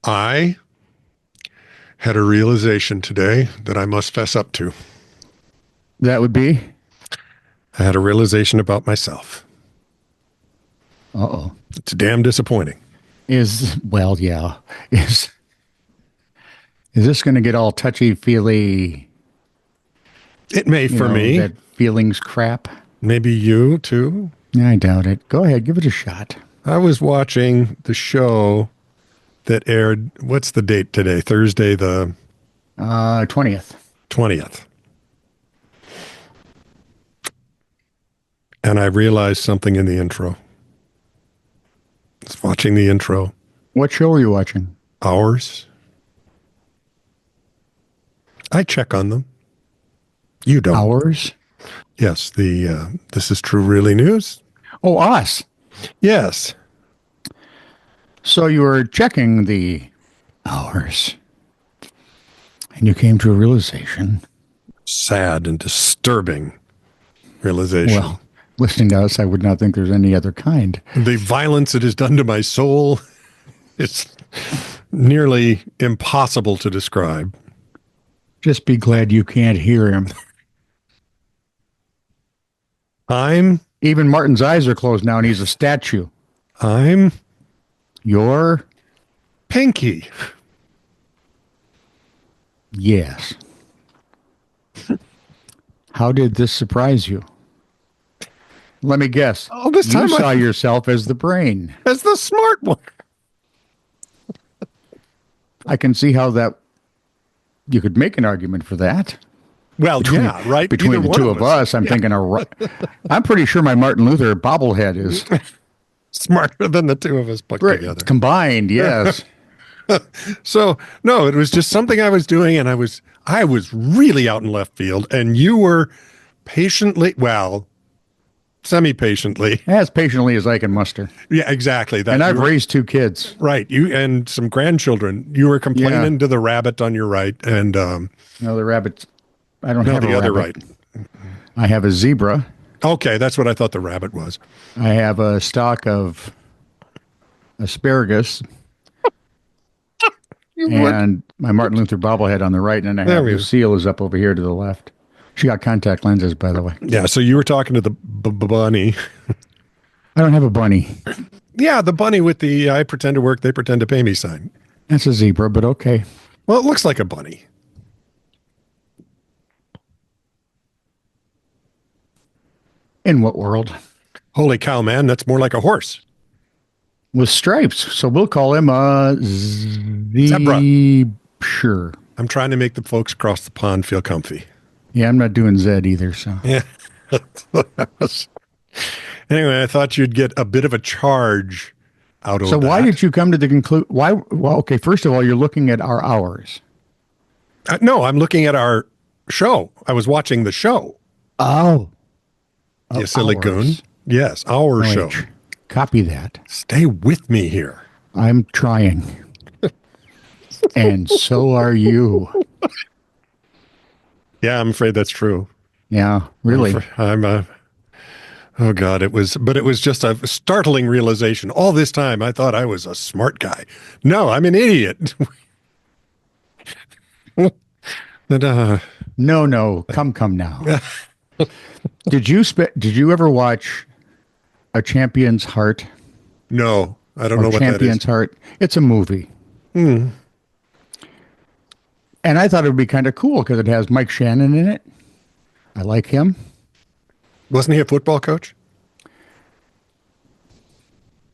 I had a realization today that I must fess up to. That would be? I had a realization about myself. Uh-oh. It's damn disappointing. Well, yeah. Is this going to get all touchy-feely? It may for me. That feelings crap? Maybe you, too? I doubt it. Go ahead. Give it a shot. I was watching the show that aired, what's the date today? Thursday the... 20th. 20th. And I realized something in the intro. I was watching the intro. What show are you watching? Ours. I check on them. You don't. Ours? Yes, the This Is True Really News. Oh, us. Yes. So you were checking the hours, and you came to a realization. Sad and disturbing realization. Well, listening to us, I would not think there's any other kind. The violence it has done to my soul is nearly impossible to describe. Just be glad you can't hear him. Even Martin's eyes are closed now, and he's a statue. Your pinky. Yes. How did this surprise you? Let me guess. Oh, this time you saw yourself as the brain. As the smart one. I can see how that you could make an argument for that. Well, yeah, right. Between the two of us, I'm thinking I'm pretty sure my Martin Luther bobblehead is smarter than the two of us put together. Combined, yes. So, no, it was just something I was doing, and I was really out in left field, and you were semi-patiently. As patiently as I can muster. Yeah, exactly. And I've raised 2 kids. Right. You and some grandchildren. You were complaining to the rabbit on your right, and no, the rabbit. I don't have the a other rabbit. right. I have a zebra. Okay, that's what I thought the rabbit was. I have a stalk of asparagus. And my Martin Luther bobblehead on the right, and I have Lucille is up over here to the left. She got contact lenses, by the way. Yeah, so you were talking to the bunny. I don't have a bunny. Yeah, the bunny with the I pretend to work, they pretend to pay me sign. That's a zebra, but okay. Well, it looks like a bunny. In what world? Holy cow, man, that's more like a horse. With stripes, so we'll call him a zebra. Sure. I'm trying to make the folks across the pond feel comfy. Yeah, I'm not doing Zed either, so. Yeah. Anyway, I thought you'd get a bit of a charge out of that. So why did you come to the conclusion? Well, okay, first of all, you're looking at our hours. No, I'm looking at our show. I was watching the show. Oh. You silly goon. Yes, our show. Copy that. Stay with me here. I'm trying. And so are you. Yeah, I'm afraid that's true. Yeah, really. Oh God, it was just a startling realization. All this time, I thought I was a smart guy. No, I'm an idiot. But, no, come now. Did you ever watch A Champion's Heart? No, I don't know what that is. Champion's Heart. It's a movie. And I thought it would be kind of cool because it has Mike Shannon in it. I like him. Wasn't he a football coach?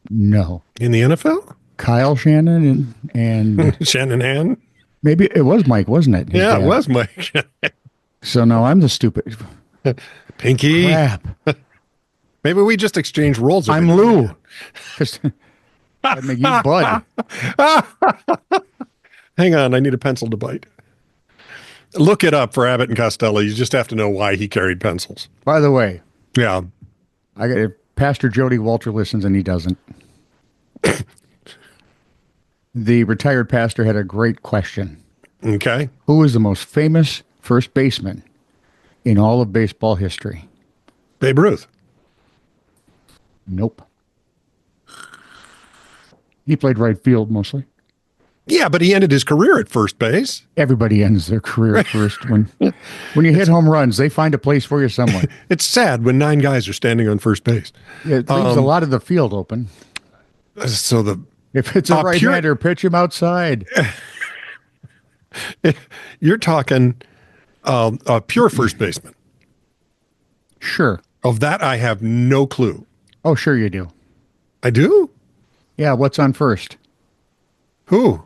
No. In the NFL? Kyle Shannon and Shanahan? Maybe it was Mike, wasn't it? Yeah, it was Mike. So no, I'm the stupid. Pinky. Crap. Maybe we just exchange roles. I'm Lou. I make you Bud. Hang on, I need a pencil to bite. Look it up for Abbott and Costello. You just have to know why he carried pencils. By the way. Yeah. Pastor Jody Walter listens and he doesn't. The retired pastor had a great question. Okay. Who is the most famous first baseman in all of baseball history? Babe Ruth. Nope. He played right field mostly. Yeah, but he ended his career at first base. Everybody ends their career at first. When you hit home runs, they find a place for you somewhere. It's sad when 9 guys are standing on first base. It leaves a lot of the field open. So If it's a right-hander, pitch him outside. You're talking a pure first baseman. Sure. Of that, I have no clue. Oh, sure you do. I do? Yeah, what's on first? Who?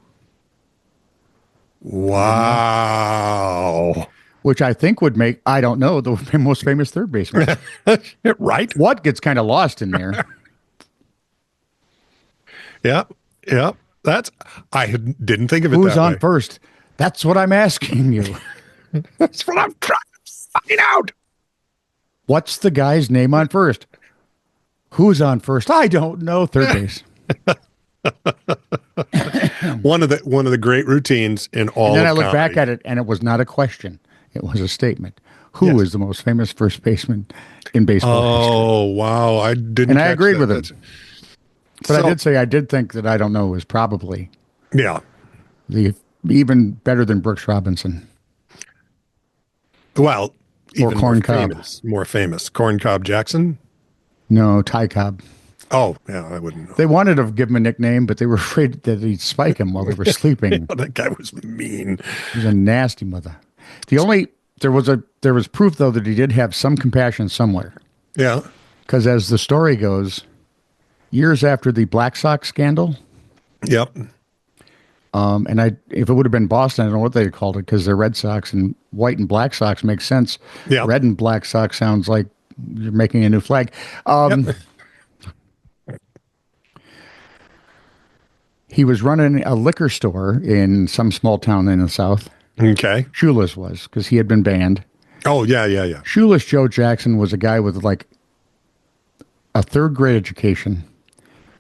Wow. Which I think would make, I don't know, the most famous third baseman. Right? What gets kind of lost in there? Yeah. I didn't think of it Who's that on way. first? That's what I'm asking you. That's what I'm trying to find out. What's the guy's name on first? Who's on first? I don't know. Third base. One of the great routines in all And then I of look comedy. back at it, and it was not a question. It was a statement. Who is the most famous first baseman in baseball history? Oh, wow. I didn't And I catch agreed that. with him. But I did say I did think that I don't know was probably Yeah. even better than Brooks Robinson. Well, Or even Corn more Cob. more famous. Corn Cob Jackson? No, Ty Cobb. Oh, yeah, I wouldn't know. They wanted to give him a nickname, but they were afraid that he'd spike him while they were sleeping. That guy was mean. He was a nasty mother. There was proof though that he did have some compassion somewhere. Yeah. Because as the story goes, years after the Black Sox scandal, Yep. if it would have been Boston, I don't know what they'd called it because they're Red Sox and white and black Sox makes sense. Yeah. Red and black Sox sounds like you're making a new flag. Yep. He was running a liquor store in some small town in the South. Okay. Shoeless was because he had been banned. Oh, yeah. Shoeless Joe Jackson was a guy with like a third grade education,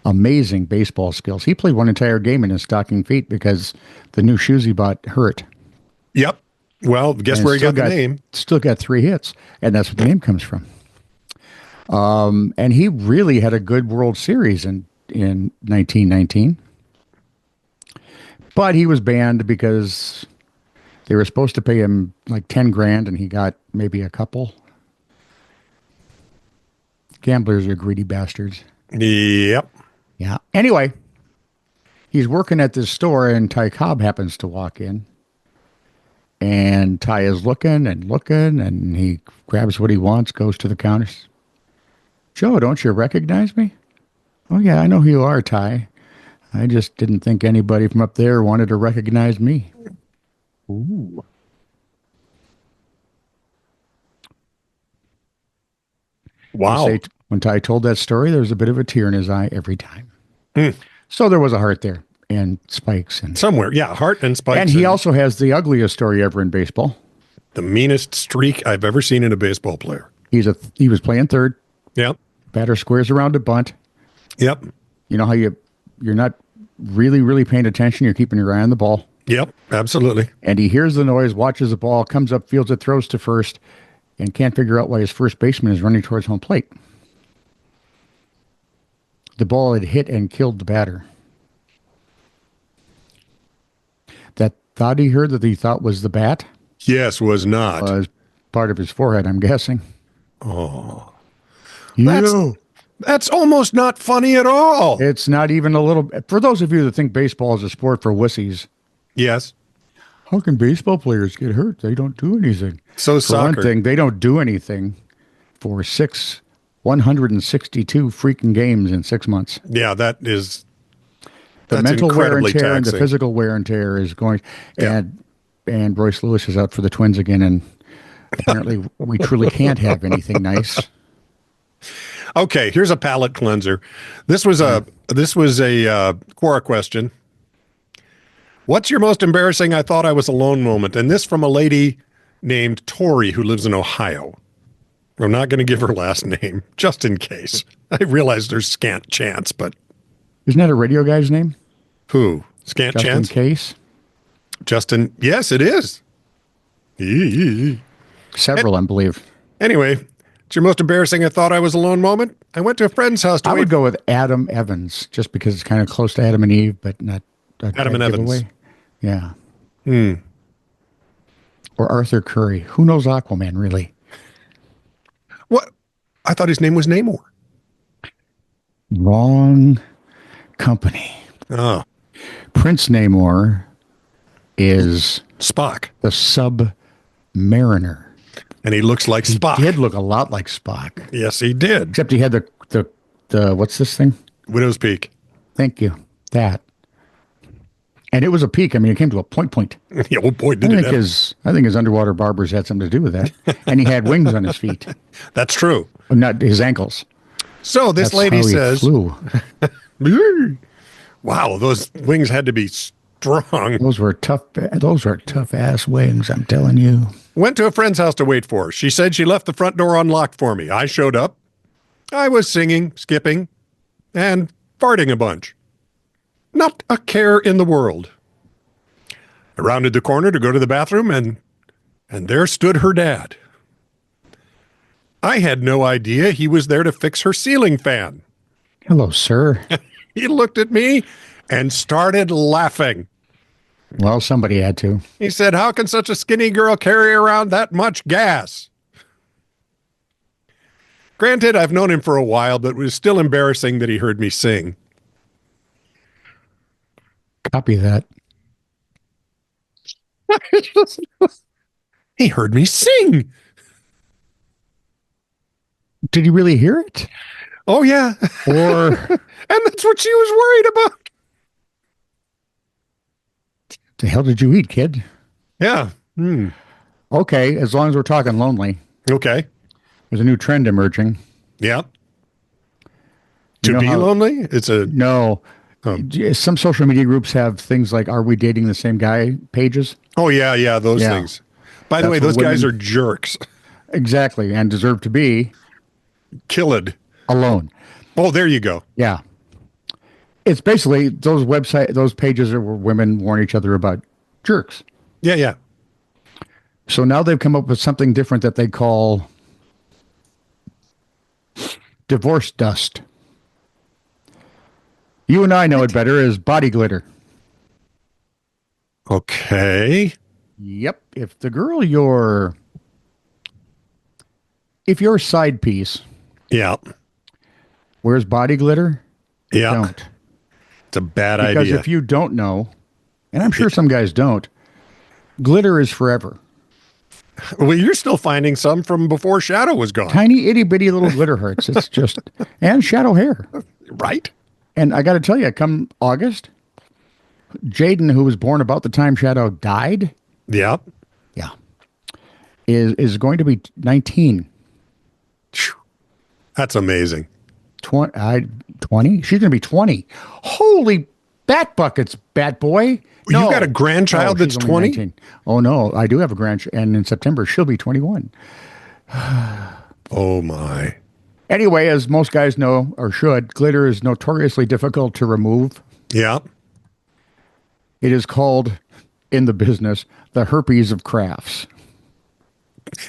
amazing baseball skills. He played one entire game in his stocking feet because the new shoes he bought hurt. Yep. Well, guess And where he still got the name? Still got 3 hits, and that's where the name comes from. And he really had a good World Series in 1919. But he was banned because they were supposed to pay him like 10 grand, and he got maybe a couple. Gamblers are greedy bastards. Yep. Yeah. Anyway, he's working at this store, and Ty Cobb happens to walk in. And Ty is looking, and he grabs what he wants, goes to the counters. Joe, don't you recognize me? Oh, yeah, I know who you are, Ty. I just didn't think anybody from up there wanted to recognize me. Ooh. Wow. When Ty told that story, there was a bit of a tear in his eye every time. Hmm. So there was a heart there and spikes. Somewhere. Yeah. Heart and spikes. And he also has the ugliest story ever in baseball. The meanest streak I've ever seen in a baseball player. He was playing third. Yep. Batter squares around a bunt. Yep. You know how you're not really paying attention. You're keeping your eye on the ball. Yep. Absolutely. And he hears the noise, watches the ball, comes up, fields it, throws to first, and can't figure out why his first baseman is running towards home plate. The ball had hit and killed the batter. That thought he heard that he thought was the bat Yes, was not. was part of his forehead, I'm guessing. Oh. You. That's almost not funny at all. It's not even a little. For those of you that think baseball is a sport for wussies, Yes. how can baseball players get hurt? They don't do anything. So For one soccer. thing, they don't do anything for 162 freaking games in 6 months. Yeah, that's The mental wear and incredibly tear and the taxing. physical wear and tear is going. Yeah. And Royce Lewis is out for the Twins again, and apparently we truly can't have anything nice. Okay, here's a palate cleanser. This was a Quora question. What's your most embarrassing I thought I was alone moment? And this from a lady named Tori who lives in Ohio. I'm not going to give her last name just in case. I realize there's scant chance, but Isn't that a radio guy's name? who? Scant Just chance? in case. Justin. Yes, it is. Eee. Several, I believe. Anyway, it's your most embarrassing I thought I was alone moment. I went to a friend's house to I wait. would go with Adam Evans, just because it's kind of close to Adam and Eve, but not a Adam and Evans. giveaway. Yeah. Hmm. Or Arthur Curry. Who knows Aquaman, really? What? I thought his name was Namor. Wrong company. Oh, Prince Namor is Spock. the Submariner. And he looks like He Spock. did look a lot like Spock, Yes, he did. except he had the what's this thing? Widow's Peak. Thank you. That. And it was a peak. I mean, it came to a point. Yeah, oh boy, I did it think ever. his underwater barbers had something to do with that. And he had wings on his feet, That's true. not his ankles. So this That's lady how he says, flew. wow, those wings had to be strong. Those were tough ass wings, I'm telling you. Went to a friend's house to wait for her. She said she left the front door unlocked for me. I showed up. I was singing, skipping, and farting a bunch. Not a care in the world. I rounded the corner to go to the bathroom, and there stood her dad. I had no idea he was there to fix her ceiling fan. Hello, sir. He looked at me and started laughing. Well, somebody had to. He said, "How can such a skinny girl carry around that much gas?" Granted, I've known him for a while, but it was still embarrassing that he heard me sing. Copy that. He heard me sing. Did you really hear it? Oh, yeah. Or And that's what she was worried about. the hell did you eat, kid? Yeah. Hmm. Okay, as long as we're talking lonely, Okay. there's a new trend emerging. Yeah. You To know be how- lonely? It's a... No. Some social media groups have things like "Are we dating the same guy?" pages. Oh, yeah, those Yeah. things. By the That's way, what those guys are women- jerks. Exactly, and deserve to be Killed. alone. Oh, there you go. Yeah. It's basically those pages are where women warn each other about jerks. Yeah. So now they've come up with something different that they call divorce dust. You and I know it better as body glitter. Okay. Yep. If your side piece Yeah. wears body glitter, Yeah. don't. It's a bad Because idea. if you don't know, and I'm sure some guys don't, glitter is forever. Well, you're still finding some from before Shadow was gone. Tiny itty bitty little glitter hearts. It's just, and shadow hair. Right? And I got to tell you, come August, Jaden, who was born about the time Shadow died, Yeah. yeah, is going to be 19. Phew. That's amazing. 20? She's going to be 20. Holy bat buckets, bat boy. You got a grandchild that's she's only 20? 19. Oh, no, I do have a grandchild, and in September, she'll be 21. Oh, my. Anyway, as most guys know, or should, glitter is notoriously difficult to remove. Yeah. It is called, in the business, the herpes of crafts.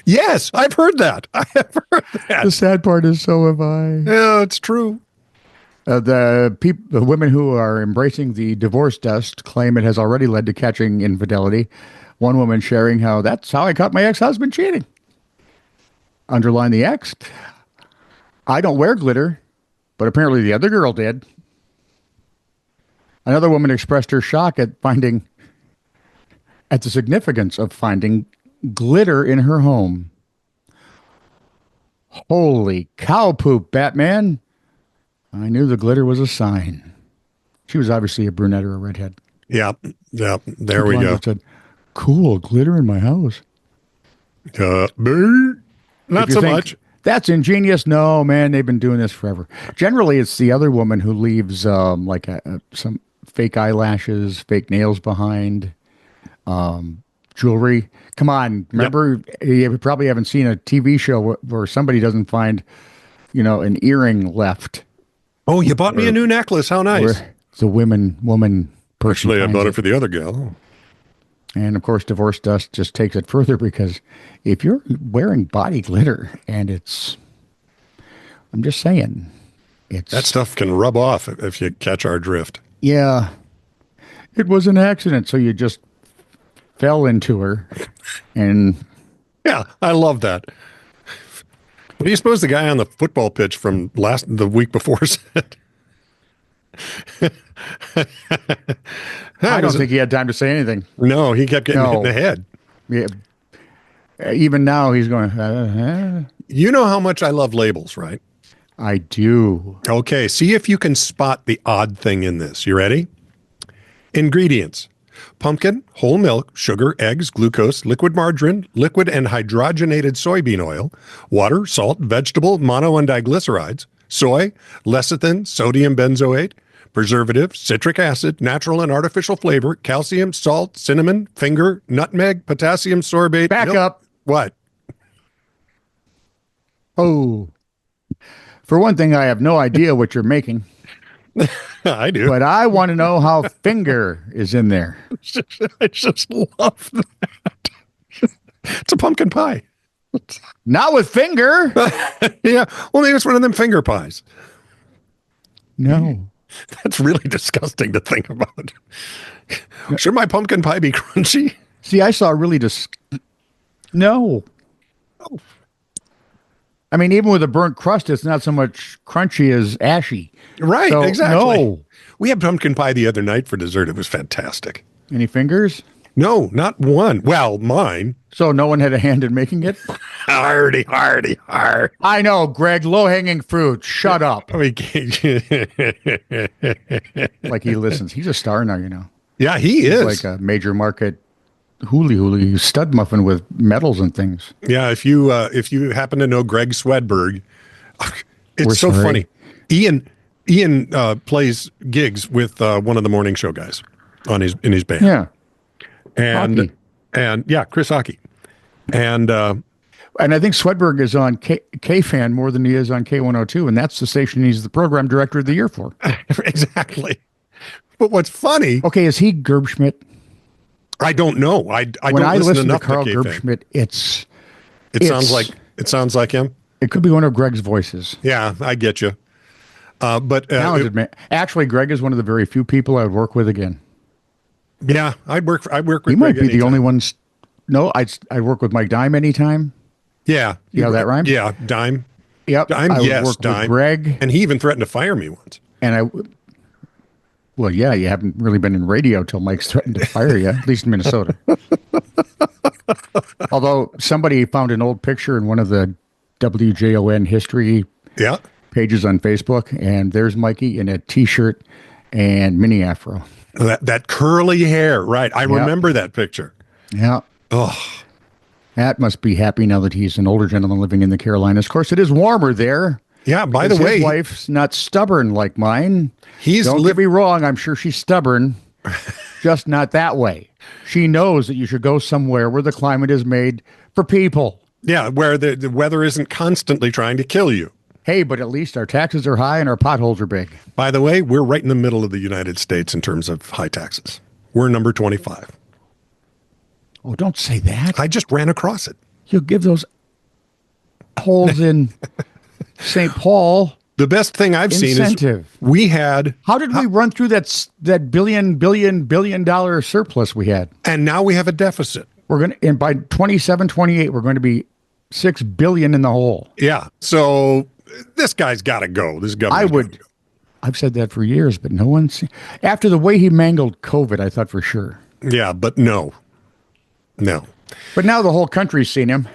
Yes, I've heard that. I have heard that. The sad part is, so have I. Yeah, it's true. The women who are embracing the divorce dust claim it has already led to catching infidelity. One woman sharing how that's how I caught my ex-husband cheating. Underline the ex. I don't wear glitter, but apparently the other girl did. Another woman expressed her shock at the significance of finding glitter in her home. Holy cow poop, Batman. I knew the glitter was a sign. She was obviously a brunette or a redhead. Yeah. There we Blonde go. that said, cool, glitter in my house. Not If you so think, much. That's ingenious. No, man, they've been doing this forever. Generally, it's the other woman who leaves some fake eyelashes, fake nails behind, jewelry. Come on, remember, you probably haven't seen a TV show where somebody doesn't find, an earring left. Oh, you bought me a new necklace. How nice. Where the woman person. Actually, I finds bought it for the other gal. And of course, divorce dust just takes it further because if you're wearing body glitter and I'm just saying, That stuff can rub off if you catch our drift. Yeah, it was an accident. So you just fell into her, and Yeah, I love that. What do you suppose the guy on the football pitch from the week before said? I don't think he had time to say anything. No, he kept getting hit in No. the head. Yeah. Even now, he's going, You know how much I love labels, right? I do. Okay, see if you can spot the odd thing in this. You ready? Ingredients: pumpkin, whole milk, sugar, eggs, glucose, liquid margarine, liquid and hydrogenated soybean oil, water, salt, vegetable, mono and diglycerides, soy, lecithin, sodium benzoate, preservative, citric acid, natural and artificial flavor, calcium, salt, cinnamon, finger, nutmeg, potassium sorbate. Back up. What? Oh. For one thing, I have no idea what you're making, I do. but I want to know how finger is in there. I just love that. It's a pumpkin pie. Not with finger. Yeah. Well, maybe it's one of them finger pies. No. That's really disgusting to think about. Should my pumpkin pie be crunchy? See, I saw really No. Oh. I mean, even with a burnt crust, it's not so much crunchy as ashy. Right, So, exactly. No. We had pumpkin pie the other night for dessert. It was fantastic. Any fingers? No, not one. Well, mine. So no one had a hand in making it? Hardy. I know, Greg, low-hanging fruit. Shut up. Like he listens. He's a star now, you know. Yeah, he is. Like a major market hooly stud muffin with medals and things. Yeah, if you happen to know Greg Swedberg, it's We're so sorry. funny. Ian plays gigs with one of the morning show guys in his band. Yeah. And Hockey. Chris Hockey. And I think Swedberg is on K-Fan more than he is on K102, and that's the station he's the program director of the year for. exactly. But what's funny? Okay, is he Gerbschmidt? I don't know. I When don't I listen listen to enough Carl K-Fan. Gerbschmidt, It sounds like him. it could be one of Greg's voices. Yeah, I get you. But Talented man. Actually, Greg is one of the very few people I would work with again. yeah, I work with He might Greg be the anytime. only one. No, I'd work with Mike Dime anytime. Yeah. You know that rhymes? Yeah, Dime. Yep. Dime, I would yes, work Dime. with Greg. And he even threatened to fire me once. Well, yeah, you haven't really been in radio till Mike's threatened to fire you, at least in Minnesota. Although somebody found an old picture in one of the WJON history Yeah. pages on Facebook, and there's Mikey in a T-shirt and mini afro. That curly hair, right. I remember that picture. Yeah. Oh, That must be happy now that he's an older gentleman living in the Carolinas. Of course, it is warmer there. yeah. By the His way, wife's not stubborn like mine. he's Don't get me wrong. I'm sure she's stubborn, just not that way. She knows that you should go somewhere where the climate is made for people. yeah, where the weather isn't constantly trying to kill you. Hey, but at least our taxes are high and our potholes are big. By the way, we're right in the middle of the United States in terms of high taxes. We're number 25. Oh, don't say that. I just ran across it. You'll give those holes in St. Paul The best thing I've seen is incentive. we had, How did we run through that billion dollar surplus we had? and now we have a deficit. We're going to, and by 27, 28, we're going to be 6 billion in the hole. Yeah. So this guy's got to go. This government. I've said that for years, but no one's, after the way he mangled COVID, I thought for sure. Yeah, but no. But now the whole country's seen him.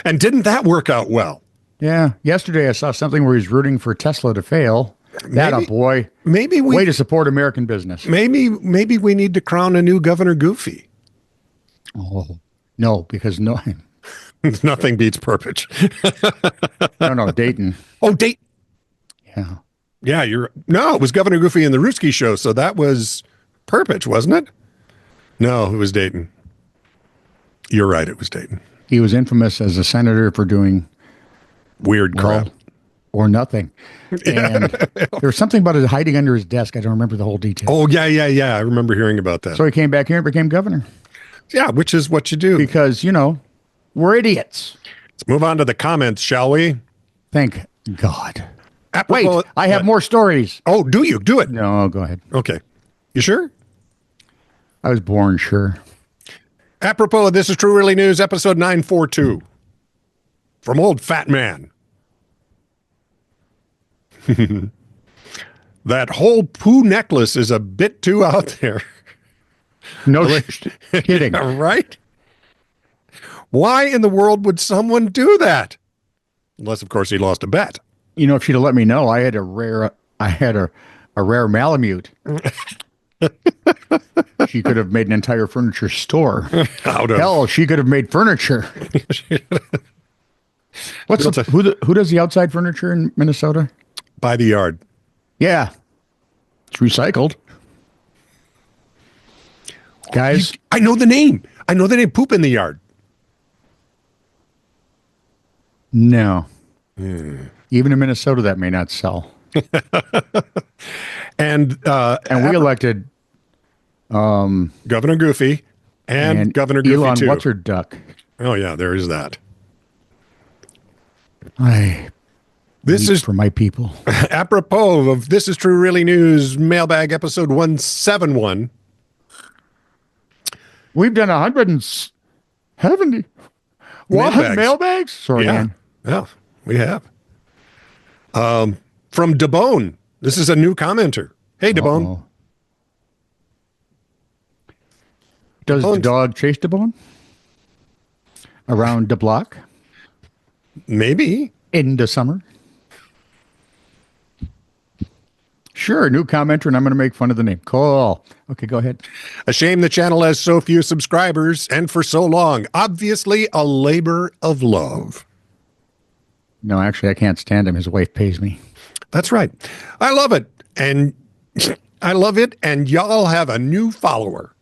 And didn't that work out well? Yeah. Yesterday I saw something where he's rooting for Tesla to fail. That a boy. Maybe Way to support American business. maybe we need to crown a new Governor Goofy. Oh, no, because Nothing beats Perpich. no, Dayton. Oh, date. Yeah. Yeah, it was Governor Goofy in the Ruski show, so that was Perpich, wasn't it? No, it was Dayton. You're right, it was Dayton. He was infamous as a senator for doing Weird crap. well or nothing. And there was something about it hiding under his desk. I don't remember the whole detail. Oh, yeah. I remember hearing about that. So he came back here and became governor Yeah, which is what you do. because, we're idiots. Let's move on to the comments, shall we? Thank God. Apropos- Wait, I have more stories. Oh, do you? Do it. No, go ahead. Okay. You sure? I was born, sure. Apropos of This Is True Really News, episode 942. From OldFatMan. That whole poo necklace is a bit too out there. No kidding. Right? Why in the world would someone do that? Unless, of course, he lost a bet. You know, if she'd have let me know, I had a rare Malamute. She could have made an entire furniture store. Hell, she could have made furniture. Who does the outside furniture in Minnesota? By the yard. Yeah. It's recycled. Guys. I know the name. I know the name. Poop in the Yard. No. Even in Minnesota, that may not sell. And we elected Governor Goofy and Governor Goofy Elon, too. what's her duck? Oh yeah, there is that. This is for my people. Apropos of This Is True Really News, Mailbag episode 171. We've done 170 mailbags. Sorry, man. Yeah, we have. From Debone. This is a new commenter. Hey, Debone. Does the dog chase Debone around the block? Maybe. In the summer? Sure, new commenter, and I'm going to make fun of the name. Cool. Okay, go ahead. A shame the channel has so few subscribers and for so long. Obviously a labor of love. No, actually, I can't stand him. His wife pays me. That's right. I love it. And I love it. And y'all have a new follower.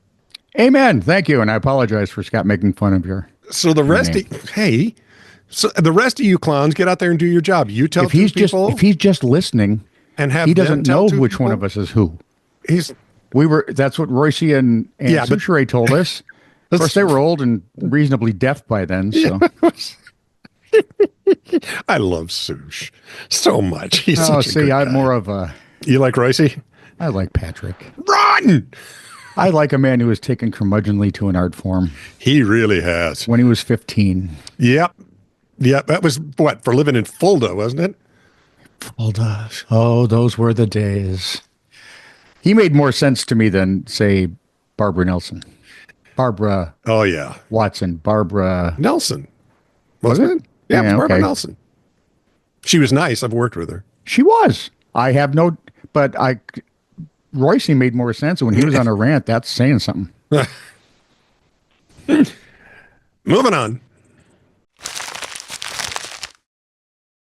Amen. Thank you. And I apologize for Scott making fun of your So the rest of, the rest of you clowns, get out there and do your job. You tell people. If he's just listening, and he doesn't know which one of us is who. That's what Royce and Suchere told us. Of course, they were old and reasonably deaf by then. So. I love Sush so much. He's such a good guy. I'm more of a... You like Royce? I like Patrick. Run! I like a man who has taken curmudgeonly to an art form. He really has. When he was 15. Yep. That was, for living in Fulda, wasn't it? Fulda. Oh, those were the days. He made more sense to me than, say, Barbara Nelson. Barbara. Oh, yeah. Watson. Barbara. Nelson. Wasn't it? Yeah, it was Barbara Nelson. She was nice. I've worked with her. She was. Royce made more sense when he was on a rant. That's saying something. Moving on.